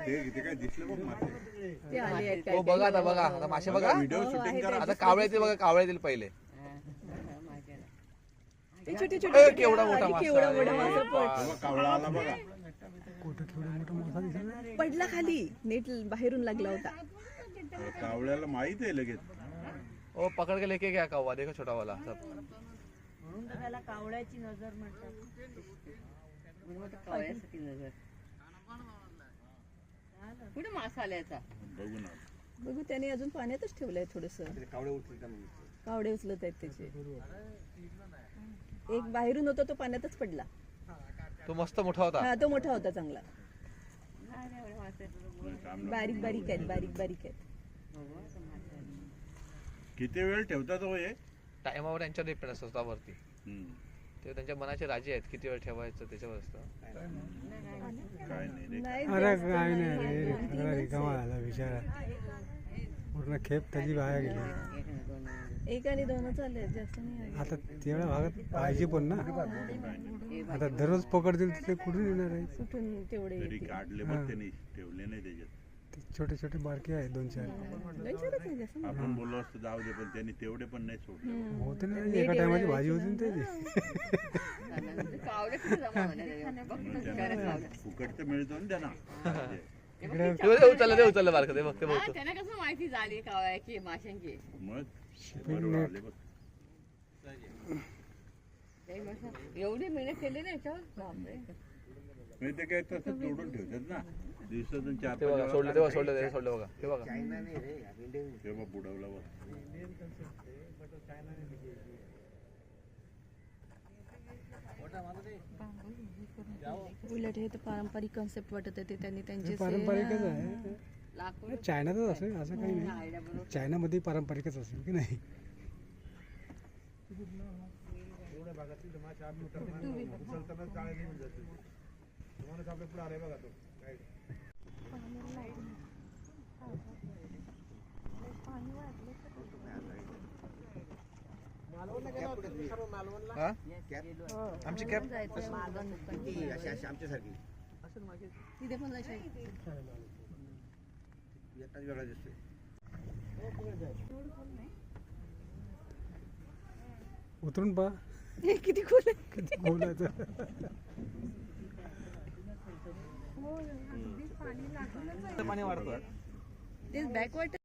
ते आले आहेत हो बघा आता बघा आता मासे बघा आता कावळे येतील बघा कावळे येतील पहिले ते छोटे छोटे केवढा मोठा आणि मासा केवढा आहे. मोठा मासा कावळा आला बघा पडला खाली नेट बाहेरून लागला होता. कावळ्याला माहित आहे लगेच. ओ पकड़ के लेके गया कौवा देखो छोटा वाला सब म्हणून त्याला कावळ्याची नजर म्हणतात. म्हणून कावळ्याची नजर. कुठे मासा आल्याचा बघू ना. बघू त्याने अजून पाण्यातच ठेवलंय थोडस. कावडे उचलत आहेत त्याचे. एक बाहेरून होता तो पाण्यातच पडला. तो मस्त मोठा होता हा तो मोठा होता चांगला. बारीक बारीक आहेत बारीक बारीक आहेत. किती वेळ ठेवतात हो हे? टायमावर त्यांच्यावर डिपेंड असतं स्वतःवरती ते त्यांच्या मनाचे राजे आहेत किती वेळ ठेवायचं त्याच्यावर असतं काय नाही रे. नाही अरे काय नाही रे सगळा रिकामा झाला बिचारा पूर्ण खेप त्याची बाहेर गेली. एक आणि दोनच आले जास्त नाही आले. आता तेवढ्या भागात पाहिजे पण ना आता दररोज पकडतील ते कुठून येणार आहे. कुठून तेवढे तरी येतील? काढले बघ त्यांनी, ठेवले नाही त्याच्यात. ते छोटे छोटे बारके आहेत 2-4 दोनशेच नाही जास्त नाही. आपण बोललो असतो जाऊ दे पण त्यांनी तेवढे पण नाही सोडले. होते ना एका टायमाची भाजी होती ना त्याची. कावळे कुठे जमा होणार आहे? म्हणून त्यांना फुकट तर मिळतो ना त्यांना. ते उचललं बारकं ते बघ ते बघतो त्यांना कसं माहिती झाली कावळ्याची माशांची? मग बरोबर आले बघ. एवढी मेहनत केली ना याच्यावर बापरे. नाही ते काय तसं तोडून ठेवतात ना दिवसातून 4-5 ते बघा सोडलं तेव्हा सोडलं ते सोडलं बघा ते बघा तेव्हा बुडवला बघ. उलट हे तर पारंपरिक कन्सेप्ट वाटत आहे. ते त्यांनी त्यांचे पारंपरिकच आहे. लाकूड चायनातच असेल असं काही नाही. चायनामध्ये पारंपरिकच असेल की नाही. आमची कॅप तिथे पण अशा उतरून पहा हे किती खोल आहे. किती बोलायचं. पाणी वाढतं ते बॅकवर्ड